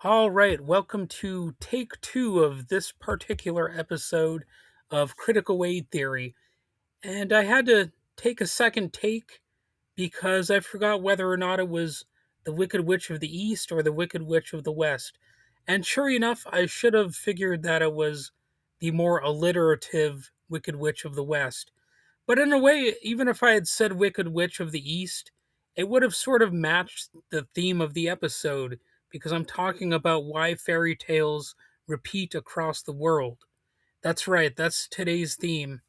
All right, welcome to take two of this particular episode of Critical Weight Theory. And I had to take a second take because I forgot whether or not it was the Wicked Witch of the East or the Wicked Witch of the West. And sure enough, I should have figured that it was the more alliterative Wicked Witch of the West. But in a way, even if I had said Wicked Witch of the East, it would have sort of matched the theme of the episode because I'm talking about why fairy tales repeat across the world. That's right, that's today's theme.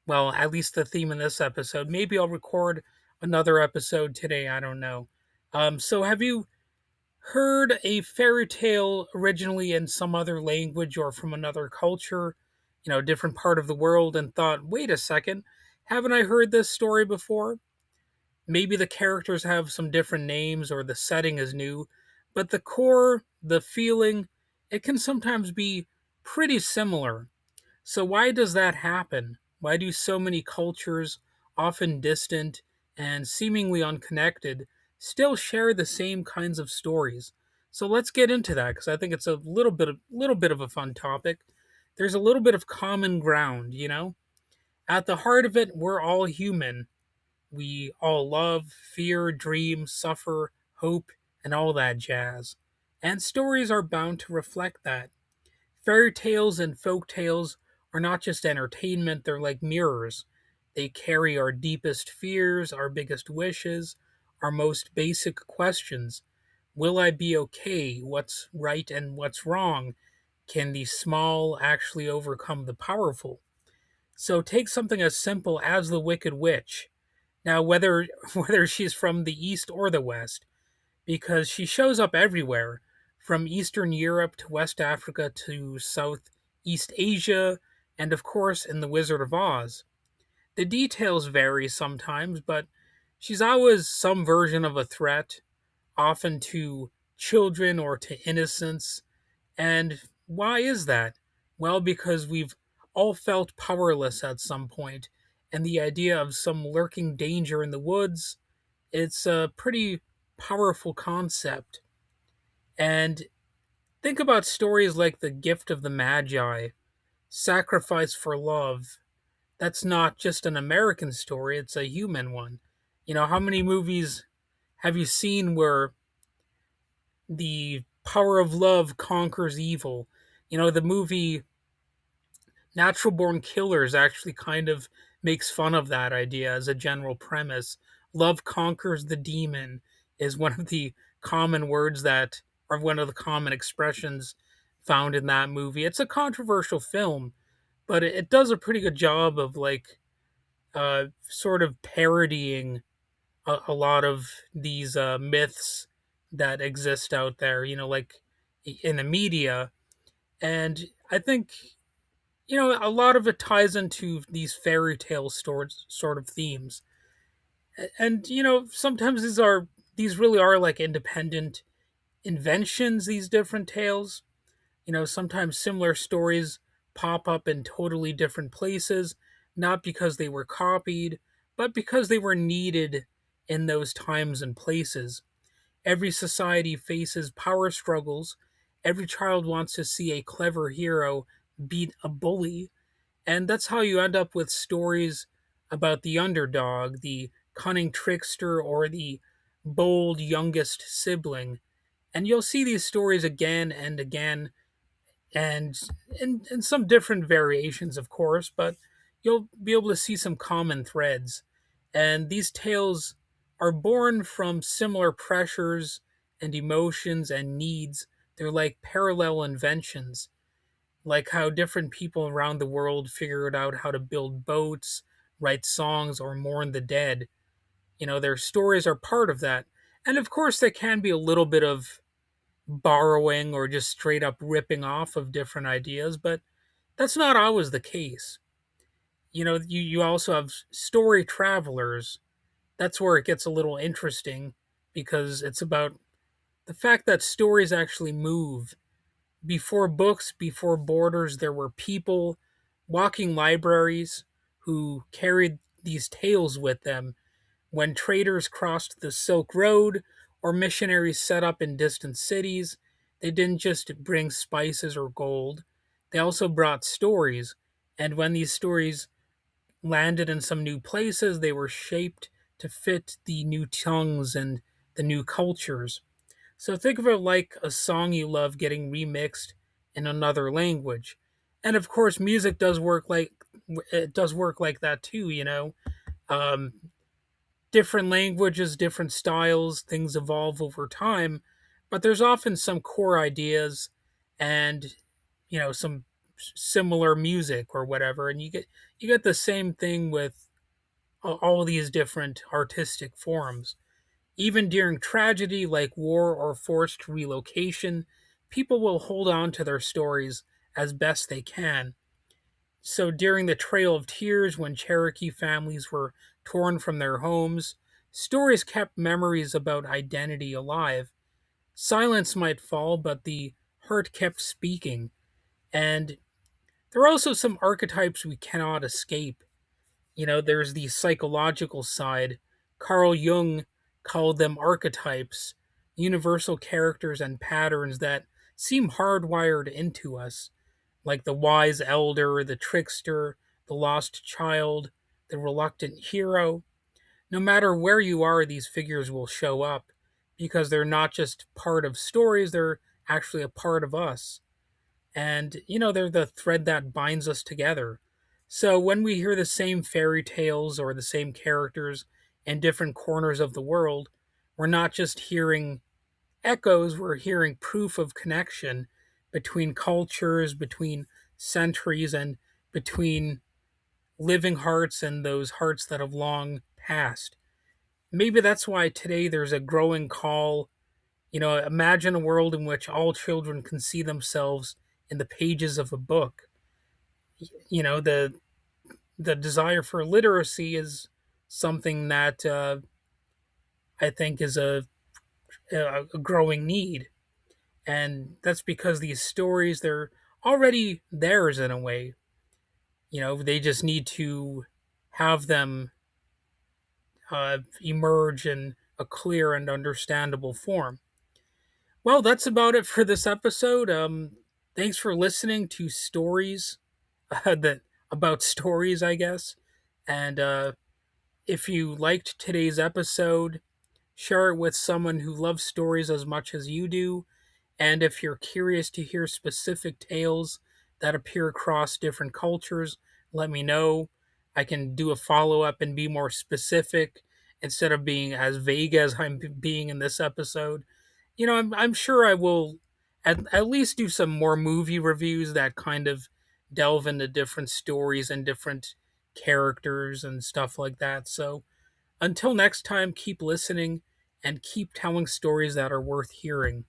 Well, at least the theme in this episode. Maybe I'll record another episode today, I don't know. So have you heard a fairy tale originally in some other language or from another culture, different part of the world, and thought, wait a second, haven't I heard this story before? Maybe the characters have some different names or the setting is new, but the core, the feeling, it can sometimes be pretty similar. So, why does that happen? Why do so many cultures, often distant and seemingly unconnected, still share the same kinds of stories? So let's get into that because I think it's a little bit of a fun topic. There's a little bit of common ground. At the heart of it, we're all human. We all love, fear, dream, suffer, hope, and all that jazz. And stories are bound to reflect that. Fairy tales and folk tales are not just entertainment, they're like mirrors. They carry our deepest fears, our biggest wishes, our most basic questions. Will I be okay? What's right and what's wrong? Can the small actually overcome the powerful? So take something as simple as the Wicked Witch. Now, whether whether she's from the East or the West, because she shows up everywhere, from Eastern Europe to West Africa to Southeast Asia, and of course in The Wizard of Oz. The details vary sometimes, but she's always some version of a threat, often to children or to innocents. And why is that? Well, because we've all felt powerless at some point, and the idea of some lurking danger in the woods, it's a pretty powerful concept. And think about stories like The Gift of the Magi, Sacrifice for Love. That's not just an American story, it's a human one. How many movies have you seen where the power of love conquers evil? The movie Natural Born Killers actually kind of makes fun of that idea as a general premise. Love conquers the demon is one of the common words that are one of the common expressions found in that movie. It's a controversial film, but it does a pretty good job of sort of parodying a lot of these myths that exist out there, like in the media. And I think a lot of it ties into these fairy tale sort of themes. And sometimes these really are like independent inventions, these different tales. Sometimes similar stories pop up in totally different places, not because they were copied, but because they were needed in those times and places. Every society faces power struggles. Every child wants to see a clever hero beat a bully, and that's how you end up with stories about the underdog, the cunning trickster, or the bold youngest sibling. And you'll see these stories again and again, and in some different variations, of course, but you'll be able to see some common threads. And these tales are born from similar pressures and emotions and needs. They're like parallel inventions, like how different people around the world figured out how to build boats, write songs, or mourn the dead. Their stories are part of that. And of course, there can be a little bit of borrowing or just straight up ripping off of different ideas, but that's not always the case. You also have story travelers. That's where it gets a little interesting because it's about the fact that stories actually move. Before books, before borders, there were people, walking libraries, who carried these tales with them. When traders crossed the Silk Road or missionaries set up in distant cities, they didn't just bring spices or gold, they also brought stories. And when these stories landed in some new places, they were shaped to fit the new tongues and the new cultures. So think of it like a song you love getting remixed in another language. And of course, music does work like that too. Um, Different languages, different styles, things evolve over time, but there's often some core ideas and some similar music or whatever, and you get the same thing with all these different artistic forms. Even during tragedy like war or forced relocation, people will hold on to their stories as best they can. So during the Trail of Tears, when Cherokee families were torn from their homes, stories kept memories about identity alive. Silence might fall, but the heart kept speaking. And there are also some archetypes we cannot escape. There's the psychological side. Carl Jung called them archetypes, universal characters and patterns that seem hardwired into us, like the wise elder, the trickster, the lost child, the reluctant hero. No matter where you are, these figures will show up because they're not just part of stories, they're actually a part of us. And, they're the thread that binds us together. So when we hear the same fairy tales or the same characters in different corners of the world, we're not just hearing echoes, we're hearing proof of connection between cultures, between centuries, and between living hearts and those hearts that have long passed. Maybe that's why today there's a growing call. Imagine a world in which all children can see themselves in the pages of a book. The desire for literacy is something that I think is a growing need, and that's because these stories, they're already theirs in a way. They just need to have them emerge in a clear and understandable form. Well, that's about it for this episode. Thanks for listening to stories that about stories, I guess. And if you liked today's episode, share it with someone who loves stories as much as you do. And if you're curious to hear specific tales that appear across different cultures, let me know. I can do a follow up and be more specific instead of being as vague as I'm being in this episode. I'm sure I will at least do some more movie reviews that kind of delve into different stories and different characters and stuff like that. So until next time, keep listening and keep telling stories that are worth hearing.